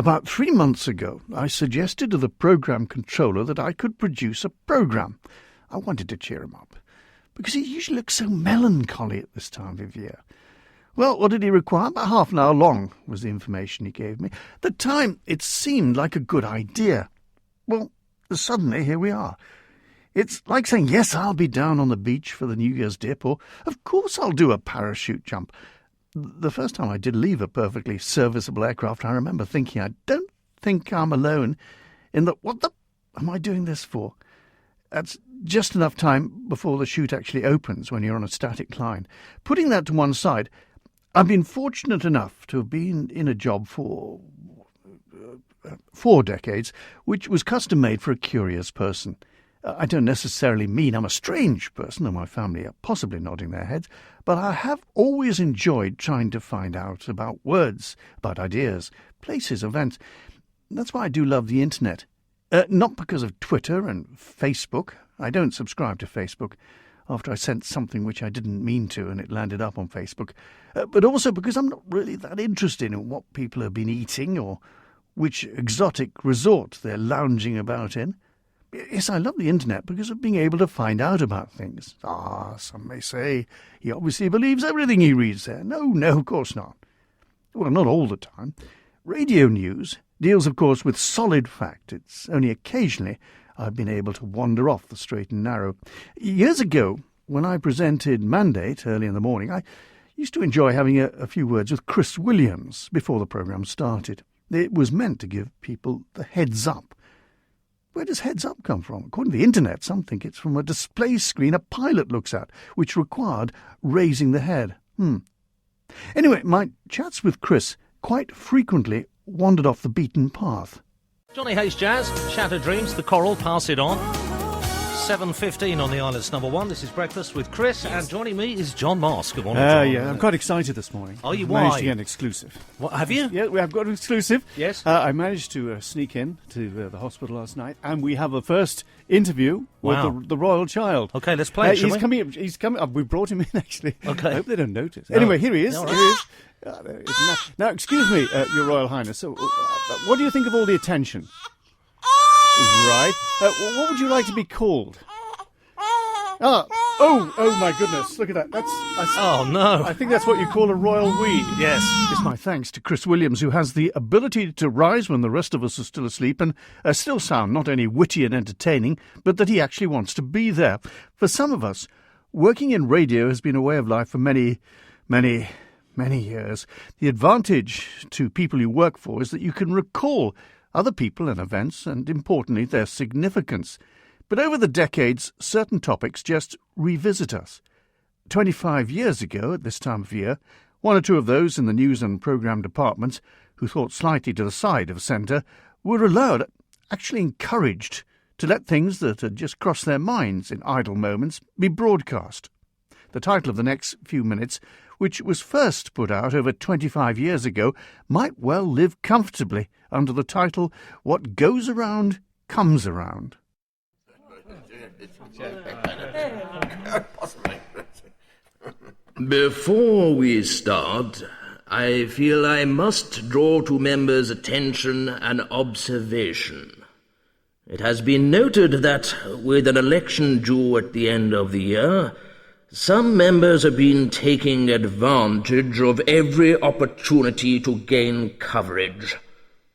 About 3 months ago, I suggested to the program controller that I could produce a program. I wanted to cheer him up, because he usually looks so melancholy at this time of year. Well, what did he require? About half an hour long was the information he gave me. At the time, it seemed like a good idea. Well, suddenly, here we are. It's like saying, yes, I'll be down on the beach for the New Year's dip, or, of course, I'll do a parachute jump. The first time I did leave a perfectly serviceable aircraft, I remember thinking, I don't think I'm alone in that, what the am I doing this for? That's just enough time before the chute actually opens when you're on a static climb. Putting that to one side, I've been fortunate enough to have been in a job for 4 decades, which was custom-made for a curious person. I don't necessarily mean I'm a strange person, though my family are possibly nodding their heads, but I have always enjoyed trying to find out about words, about ideas, places, events. That's why I do love the internet. Not because of Twitter and Facebook. I don't subscribe to Facebook after I sent something which I didn't mean to and it landed up on Facebook, but also because I'm not really that interested in what people have been eating or which exotic resort they're lounging about in. Yes, I love the internet because of being able to find out about things. Some may say he obviously believes everything he reads there. No, of course not. Well, not all the time. Radio news deals, of course, with solid fact. It's only occasionally I've been able to wander off the straight and narrow. Years ago, when I presented Mandate early in the morning, I used to enjoy having a few words with Chris Williams before the programme started. It was meant to give people the heads up. Where does heads up come from? According to the internet, some think it's from a display screen a pilot looks at, which required raising the head. Anyway, my chats with Chris quite frequently wandered off the beaten path. Johnny Hayes Jazz, Shattered Dreams, The Coral, Pass It On. 7:15 on the Island's number one. This is Breakfast with Chris, and joining me is John Moss. Good morning, John. Yeah, I'm quite excited this morning. Are you? I Why? managed to get an exclusive. What, have you? Yeah, we have got an exclusive. Yes. I managed to sneak in to the hospital last night, and we have a first interview with the royal child. Okay, let's play it, shall we? He's coming up. We brought him in, actually. Okay. I hope they don't notice. No. Anyway, here he is. All Here he is. There he is. Now, excuse me, Your Royal Highness. So, what do you think of all the attention? Right. What would you like to be called? Oh my goodness, look at that. Oh, no. I think that's what you call a royal weed. Yes. It's my thanks to Chris Williams, who has the ability to rise when the rest of us are still asleep and still sound not only witty and entertaining, but that he actually wants to be there. For some of us, working in radio has been a way of life for many years. The advantage to people you work for is that you can recall other people and events and, importantly, their significance. But over the decades, certain topics just revisit us. 25 years ago, at this time of year, one or two of those in the news and programme departments who thought slightly to the side of centre were allowed, actually encouraged, to let things that had just crossed their minds in idle moments be broadcast. The title of the next few minutes, which was first put out over 25 years ago, might well live comfortably under the title, What Goes Around, Comes Around. Before we start, I feel I must draw to members' attention an observation. It has been noted that, with an election due at the end of the year, some members have been taking advantage of every opportunity to gain coverage,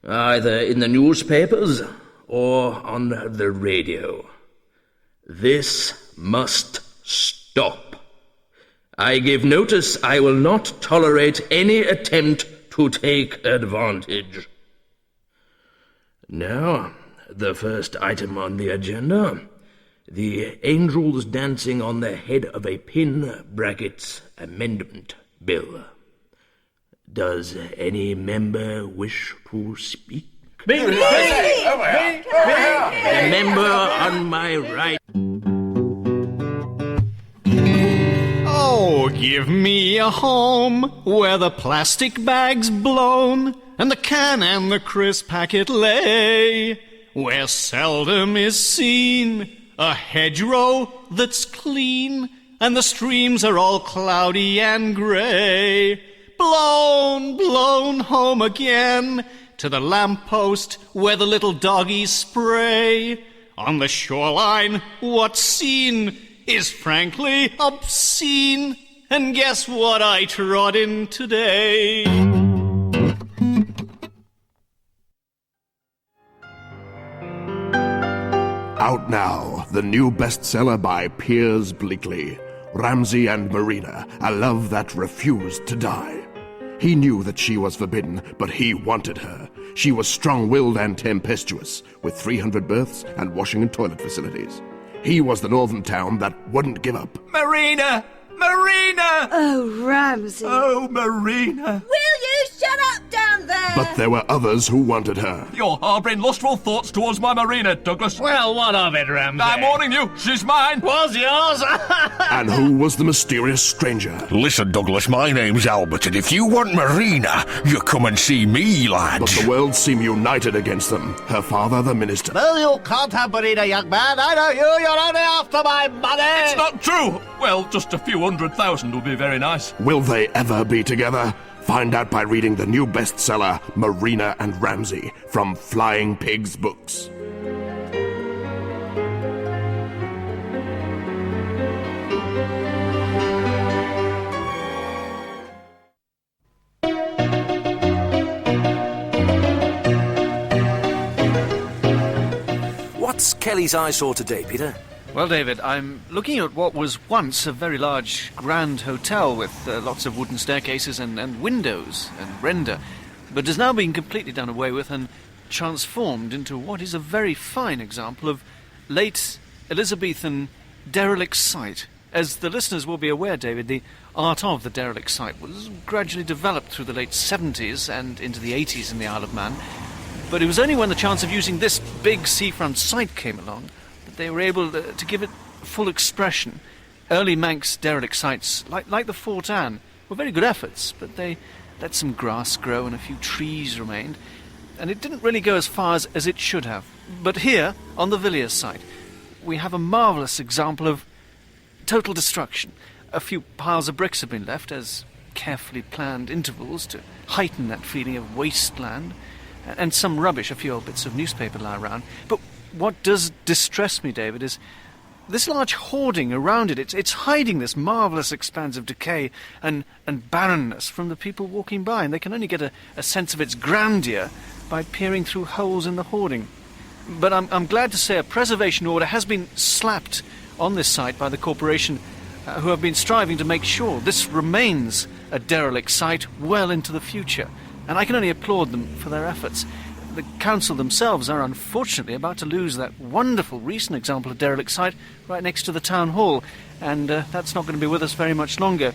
either in the newspapers or on the radio. This must stop. I give notice I will not tolerate any attempt to take advantage. Now, the first item on the agenda, the angels dancing on the head of a pin brackets amendment bill. Does any member wish to speak? Me. The member on my right. Oh, give me a home where the plastic bag's blown and the can and the crisp packet lay, where seldom is seen a hedgerow that's clean and the streams are all cloudy and grey. Blown home again, to the lamppost where the little doggies spray. On the shoreline, what's seen is frankly obscene. And guess what I trod in today? Out now, the new bestseller by Piers Bleakley, Ramsay and Marina, a love that refused to die. He knew that she was forbidden, but he wanted her. She was strong-willed and tempestuous, with 300 berths and washing and toilet facilities. He was the northern town that wouldn't give up. Marina! Marina! Oh, Ramsay. Oh, Marina! Will you shut up down there? But there were others who wanted her. You're harbouring lustful thoughts towards my Marina, Douglas. Well, what of it, Ramsay? I'm warning you, she's mine. Was yours? And who was the mysterious stranger? Listen, Douglas, my name's Albert, and if you want Marina, you come and see me, lad. But the world seemed united against them. Her father, the minister. Well, you can't have Marina, young man. I know you. You're only after my money. It's not true. Well, just a few 100,000 would be very nice. Will they ever be together? Find out by reading the new bestseller, Marina and Ramsay, from Flying Pigs Books. What's Kelly's eyesore today, Peter? Well, David, I'm looking at what was once a very large grand hotel with lots of wooden staircases and windows and render, but has now been completely done away with and transformed into what is a very fine example of late Elizabethan derelict site. As the listeners will be aware, David, the art of the derelict site was gradually developed through the late 70s and into the 80s in the Isle of Man, but it was only when the chance of using this big seafront site came along they were able to give it full expression. Early Manx derelict sites, like the Fort Anne, were very good efforts, but they let some grass grow and a few trees remained, and it didn't really go as far as it should have. But here, on the Villiers site, we have a marvellous example of total destruction. A few piles of bricks have been left as carefully planned intervals to heighten that feeling of wasteland, and some rubbish, a few old bits of newspaper lie around. But what does distress me, David, is this large hoarding around it. It's hiding this marvellous expanse of decay and barrenness from the people walking by, and they can only get a sense of its grandeur by peering through holes in the hoarding. But I'm glad to say a preservation order has been slapped on this site by the corporation, who have been striving to make sure this remains a derelict site well into the future, and I can only applaud them for their efforts. The council themselves are unfortunately about to lose that wonderful recent example of derelict site right next to the town hall, and that's not going to be with us very much longer.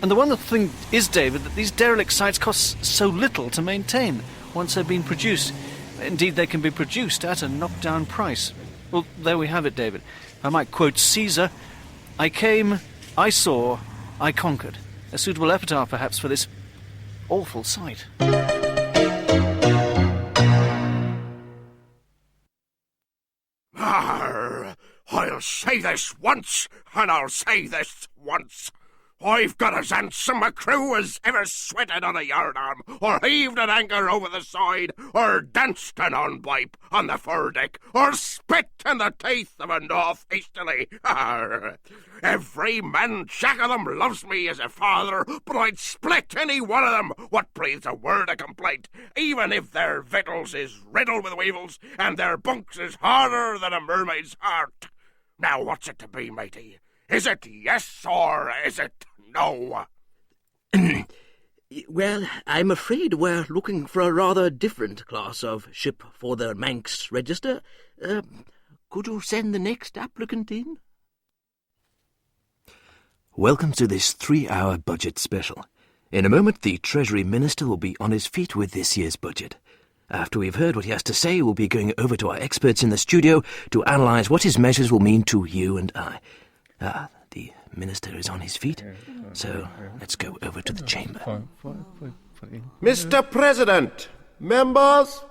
And the wonderful thing is, David, that these derelict sites cost so little to maintain once they've been produced. Indeed, they can be produced at a knockdown price. Well, there we have it, David. I might quote Caesar: I came, I saw, I conquered. A suitable epitaph, perhaps, for this awful sight. I'll say this once, and I'll say this once. I've got as handsome a crew as ever sweated on a yardarm, or heaved an anchor over the side, or danced an hornpipe on the foredeck, or spit in the teeth of a north easterly. Every man jack of them loves me as a father, but I'd split any one of them what breathes a word of complaint, even if their victuals is riddled with weevils, and their bunks is harder than a mermaid's heart. Now what's it to be, matey? Is it yes or is it no? Well, I'm afraid we're looking for a rather different class of ship for the Manx Register. Could you send the next applicant in? Welcome to this 3-hour budget special. In a moment, the Treasury Minister will be on his feet with this year's budget. After we've heard what he has to say, we'll be going over to our experts in the studio to analyse what his measures will mean to you and I. The Minister is on his feet, so let's go over to the chamber. Mr. President, members,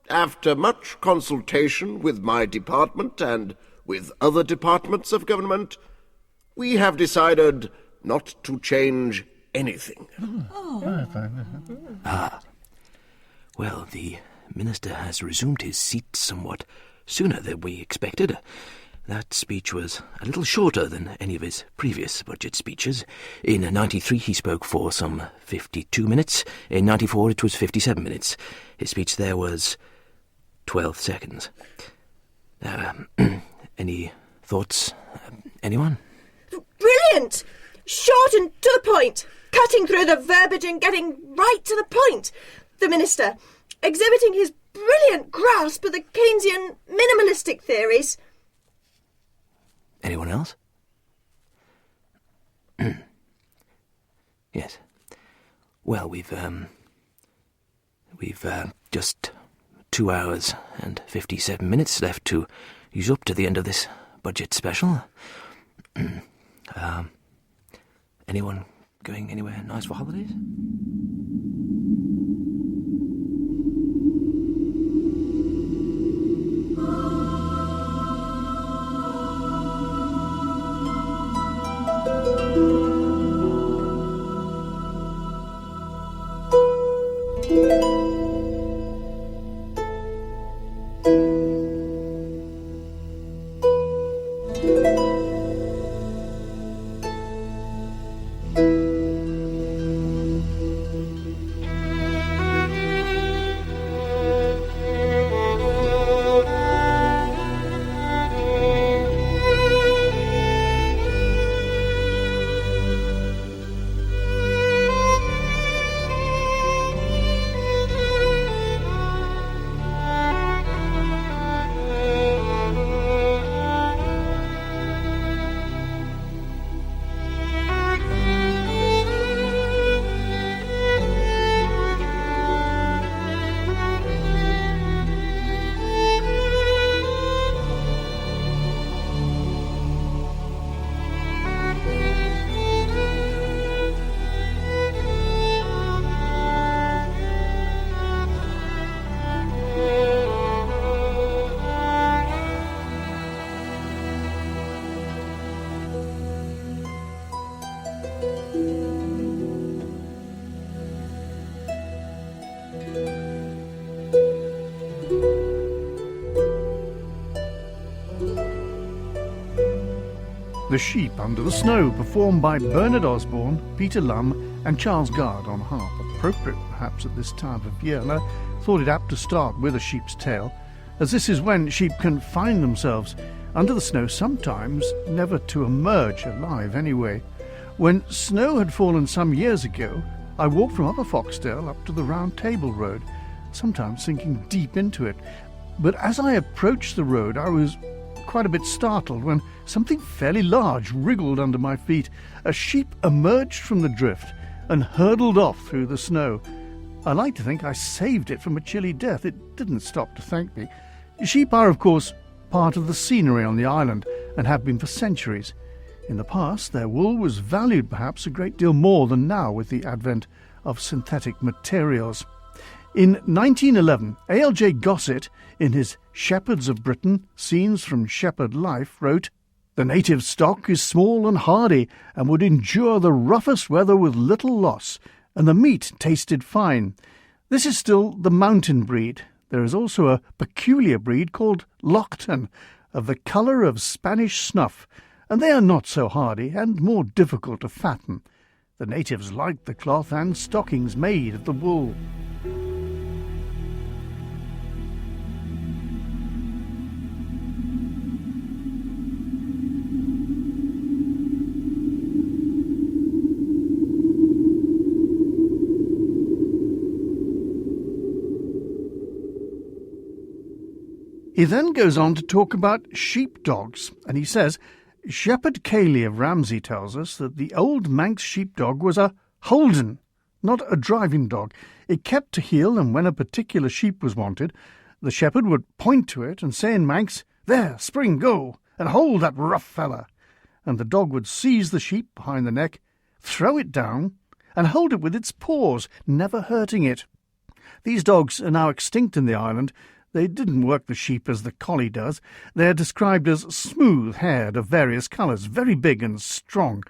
after much consultation with my department and with other departments of government, we have decided not to change anything. Well, the minister has resumed his seat somewhat sooner than we expected. That speech was a little shorter than any of his previous budget speeches. In 93 he spoke for some 52 minutes. In 94 it was 57 minutes. His speech there was 12 seconds. Any thoughts? Anyone? Brilliant! Short and to the point. Cutting through the verbiage and getting right to the point. The minister, exhibiting his brilliant grasp of the Keynesian minimalistic theories. Anyone else? Yes. Well, we've just 2 hours and 57 minutes left to use up to the end of this budget special. Anyone going anywhere nice for holidays? The Sheep Under the Snow, performed by Bernard Osborne, Peter Lum and Charles Gard on harp. Appropriate perhaps at this time of year, and I thought it apt to start with A Sheep's Tale, as this is when sheep can find themselves under the snow, sometimes never to emerge alive anyway. When snow had fallen some years ago, I walked from Upper Foxdale up to the Round Table Road, sometimes sinking deep into it. But as I approached the road, I was quite a bit startled when something fairly large wriggled under my feet. A sheep emerged from the drift and hurtled off through the snow. I like to think I saved it from a chilly death. It didn't stop to thank me. Sheep are, of course, part of the scenery on the island and have been for centuries. In the past, their wool was valued perhaps a great deal more than now with the advent of synthetic materials. In 1911, A.L.J. Gossett, in his Shepherds of Britain, Scenes from Shepherd Life, wrote, "The native stock is small and hardy, and would endure the roughest weather with little loss, and the meat tasted fine. This is still the mountain breed. There is also a peculiar breed called Lockton, of the colour of Spanish snuff, and they are not so hardy, and more difficult to fatten. The natives like the cloth and stockings made of the wool." He then goes on to talk about sheepdogs, and he says, "Shepherd Cayley of Ramsey tells us that the old Manx sheepdog was a Holden, not a driving dog. It kept to heel, and when a particular sheep was wanted, the shepherd would point to it and say in Manx, 'There, Spring, go, and hold that rough fella,' and the dog would seize the sheep behind the neck, throw it down, and hold it with its paws, never hurting it. These dogs are now extinct in the island. They didn't work the sheep as the collie does. They are described as smooth-haired of various colours, very big and strong.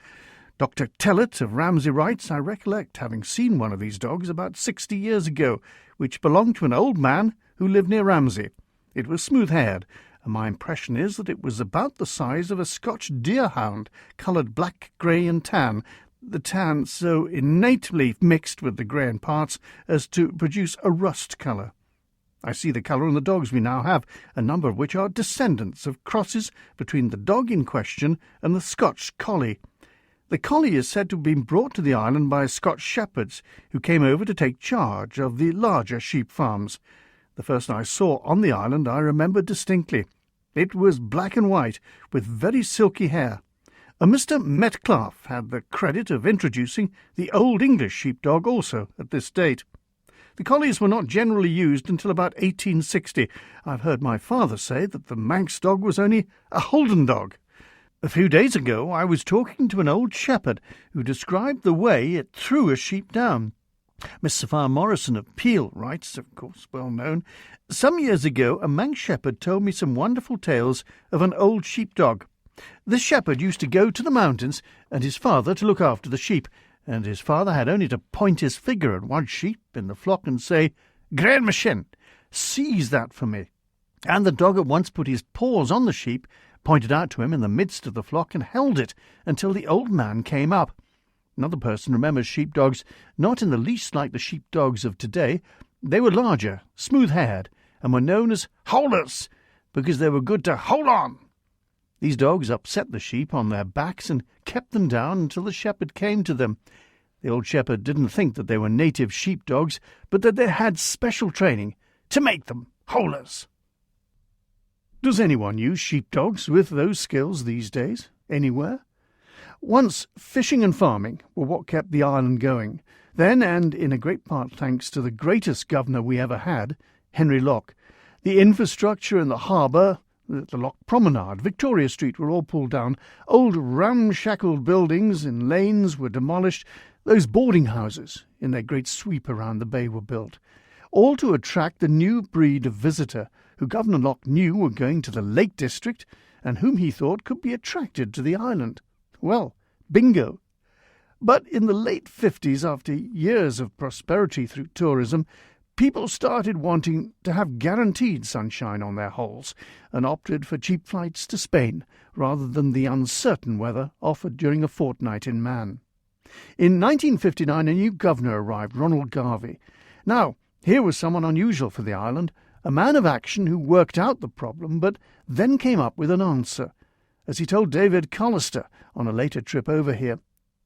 Dr. Tellett of Ramsey writes, I recollect having seen one of these dogs about 60 years ago, which belonged to an old man who lived near Ramsey. It was smooth-haired, and my impression is that it was about the size of a Scotch deerhound, coloured black, grey and tan, the tan so innately mixed with the grey in parts as to produce a rust colour. I see the colour in the dogs we now have, a number of which are descendants of crosses between the dog in question and the Scotch collie. The collie is said to have been brought to the island by Scotch shepherds who came over to take charge of the larger sheep farms. The first I saw on the island I remember distinctly. It was black and white, with very silky hair. A Mr. Metcalfe had the credit of introducing the Old English sheepdog also at this date. The collies were not generally used until about 1860. I've heard my father say that the Manx dog was only a Holden dog. A few days ago I was talking to an old shepherd who described the way it threw a sheep down. Miss Sophia Morrison of Peel writes, of course well known, some years ago a Manx shepherd told me some wonderful tales of an old sheepdog. This shepherd used to go to the mountains and his father to look after the sheep, and his father had only to point his finger at one sheep in the flock and say, Grain Machine, seize that for me. And the dog at once put his paws on the sheep, pointed out to him in the midst of the flock, and held it until the old man came up. Another person remembers sheepdogs not in the least like the sheepdogs of today. They were larger, smooth-haired, and were known as holders, because they were good to hold on. These dogs upset the sheep on their backs and kept them down until the shepherd came to them. The old shepherd didn't think that they were native sheepdogs, but that they had special training to make them holders. Does anyone use sheepdogs with those skills these days, anywhere? Once fishing and farming were what kept the island going. Then, and in a great part thanks to the greatest governor we ever had, Henry Locke, the infrastructure in the harbour, the Lock Promenade, Victoria Street were all pulled down. Old ramshackle buildings in lanes were demolished. Those boarding houses in their great sweep around the bay were built, all to attract the new breed of visitor who Governor Locke knew were going to the Lake District and whom he thought could be attracted to the island. Well, bingo. But in the late 50s, after years of prosperity through tourism, people started wanting to have guaranteed sunshine on their holes and opted for cheap flights to Spain rather than the uncertain weather offered during a fortnight in Man. In 1959, a new governor arrived, Ronald Garvey. Now, here was someone unusual for the island, a man of action who worked out the problem but then came up with an answer, as he told David Collister on a later trip over here.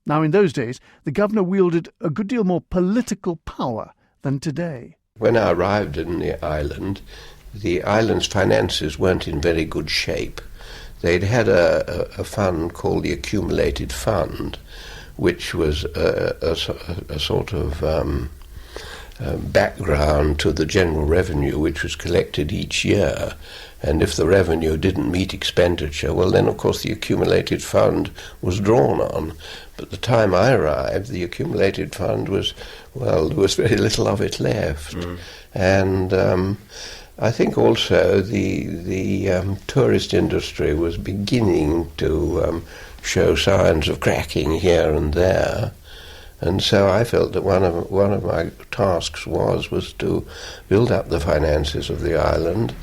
Now, in those days, the governor wielded a good deal more political power than today. When I arrived in the island's finances weren't in very good shape. They'd had a fund called the Accumulated Fund, which was a sort of background to the general revenue which was collected each year. And if the revenue didn't meet expenditure, well then of course the accumulated fund was drawn on. But the time I arrived, the accumulated fund was, well, there was very little of it left. And I think also the tourist industry was beginning to show signs of cracking here and there. And so I felt that one of my tasks was to build up the finances of the island,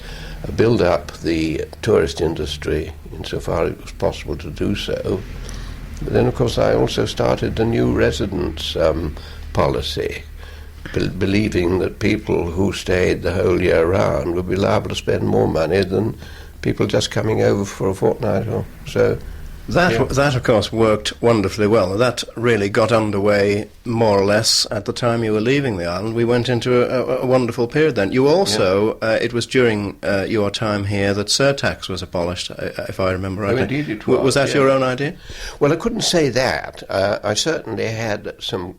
build up the tourist industry insofar it was possible to do so. But then, of course, I also started a new residence policy, believing that people who stayed the whole year round would be liable to spend more money than people just coming over for a fortnight or so. That, of course, worked wonderfully well. That really got underway more or less at the time you were leaving the island. We went into a wonderful period then. You also, it was during your time here that surtax was abolished, if I remember rightly. Oh, indeed it was. Was that your own idea? Well, I couldn't say that. I certainly had some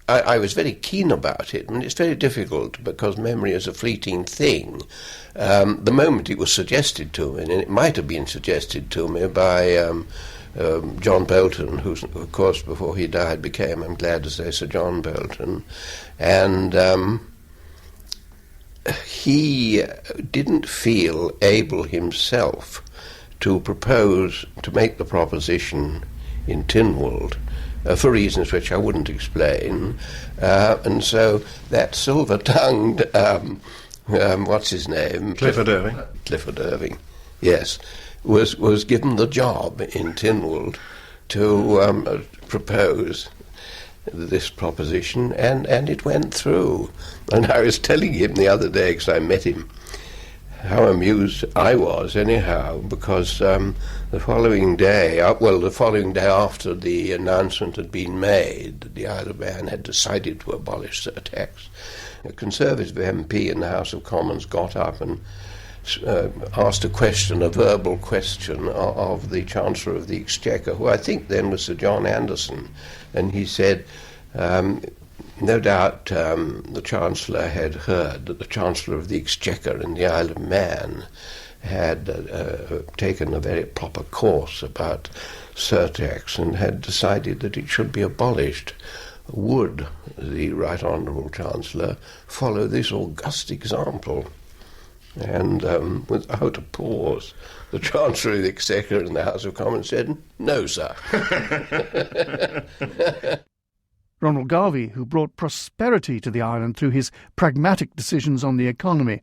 I was very keen about it, and it's very difficult because memory is a fleeting thing. The moment it was suggested to me, and it might have been suggested to me by John Bolton, who, of course, before he died became, I'm glad to say, Sir John Bolton, and he didn't feel able himself to propose, to make the proposition in Tynwald, for reasons which I wouldn't explain. And so that silver-tongued, what's his name? Clifford Irving. Clifford Irving, yes, was given the job in Tynwald to propose this proposition, and it went through. And I was telling him the other day, because I met him, how amused I was, anyhow, because the following day after the announcement had been made that the Isle of Man had decided to abolish surtax, a Conservative MP in the House of Commons got up and asked a verbal question of the Chancellor of the Exchequer, who I think then was Sir John Anderson, and he said, no doubt the Chancellor had heard that the Chancellor of the Exchequer in the Isle of Man had taken a very proper course about surtax and had decided that it should be abolished. Would the Right Honourable Chancellor follow this august example? And without a pause, the Chancellor of the Exchequer in the House of Commons said, "No, sir." Ronald Garvey, who brought prosperity to the island through his pragmatic decisions on the economy.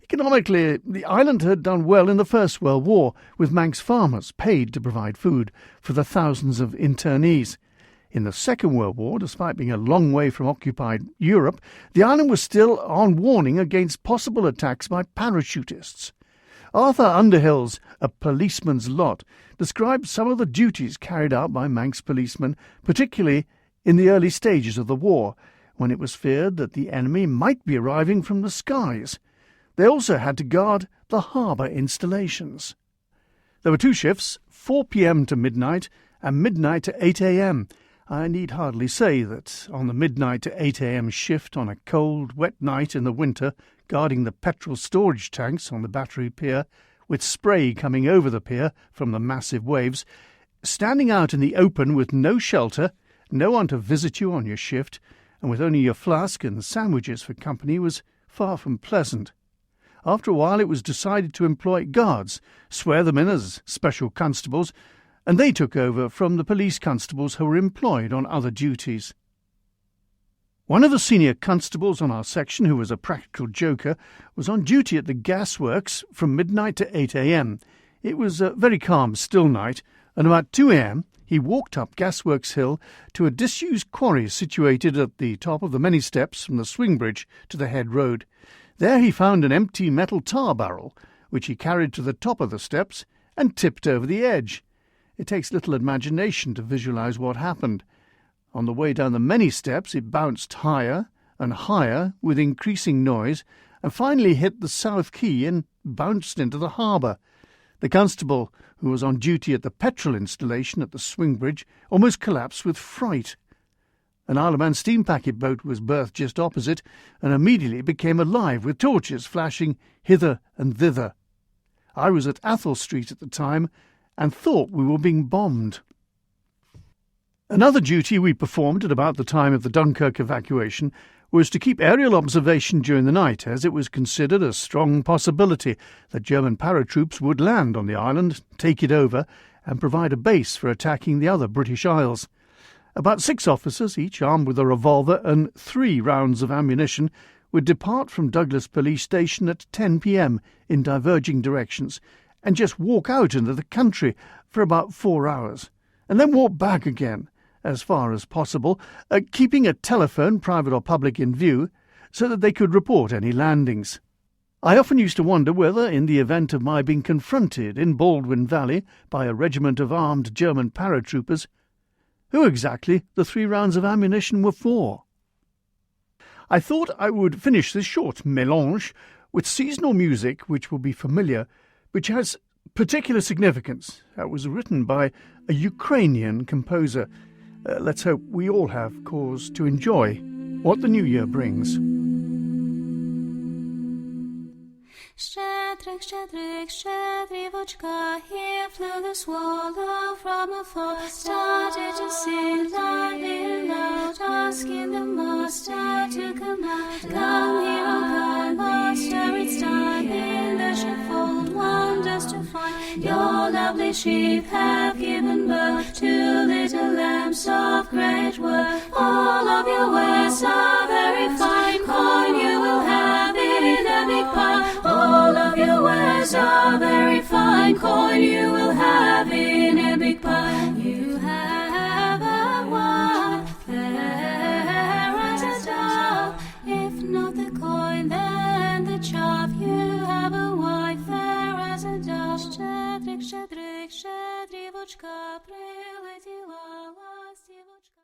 Economically, the island had done well in the First World War, with Manx farmers paid to provide food for the thousands of internees. In the Second World War, despite being a long way from occupied Europe, the island was still on warning against possible attacks by parachutists. Arthur Underhill's A Policeman's Lot describes some of the duties carried out by Manx policemen, particularly in the early stages of the war, when it was feared that the enemy might be arriving from the skies. They also had to guard the harbour installations. There were 2 shifts, 4 p.m. to midnight and midnight to 8 a.m. I need hardly say that on the midnight to 8 a.m. shift on a cold, wet night in the winter, guarding the petrol storage tanks on the Battery Pier, with spray coming over the pier from the massive waves, standing out in the open with no shelter, no one to visit you on your shift, and with only your flask and sandwiches for company, was far from pleasant. After a while it was decided to employ guards, swear them in as special constables, and they took over from the police constables who were employed on other duties. One of the senior constables on our section, who was a practical joker, was on duty at the gasworks from midnight to 8 a.m. It was a very calm, still night, and about 2 a.m. he walked up Gasworks Hill to a disused quarry situated at the top of the many steps from the swing bridge to the head road. There he found an empty metal tar barrel, which he carried to the top of the steps and tipped over the edge. It takes little imagination to visualize what happened. On the way down the many steps it bounced higher and higher with increasing noise, and finally hit the south quay and bounced into the harbour. The constable, who was on duty at the petrol installation at the swing bridge, almost collapsed with fright. An Isle of Man steam packet boat was berthed just opposite, and immediately became alive with torches flashing hither and thither. I was at Athol Street at the time, and thought we were being bombed. Another duty we performed at about the time of the Dunkirk evacuation was to keep aerial observation during the night, as it was considered a strong possibility that German paratroops would land on the island, take it over, and provide a base for attacking the other British Isles. About 6 officers, each armed with a revolver and 3 rounds of ammunition, would depart from Douglas Police Station at 10 p.m. in diverging directions, and just walk out into the country for about 4 hours, and then walk back again, as far as possible, keeping a telephone, private or public, in view, so that they could report any landings. I often used to wonder whether, in the event of my being confronted in Baldwin Valley by a regiment of armed German paratroopers, who exactly the 3 rounds of ammunition were for. I thought I would finish this short mélange with seasonal music which will be familiar, which has particular significance. That was written by a Ukrainian composer. Let's hope we all have cause to enjoy what the new year brings. Щедрик, щедрик, щедрівочка, here flew the swallow from afar, started to sing loudly loud, asking the master to come out. Come here, oh kind master, it's time in the sheepfold, wonders to find. Your Four lovely sheep have given birth to little lambs of great worth. All of your wares are very fine, coin you will have in a big pile. All of your wares are very fine, coin you will have in a big pile. You have a wife fair as a dove, if not the coin then the chaff. You have a wife fair as a dove. Щедрик, щедрик, щедрівочка, прилетіла ластівочка.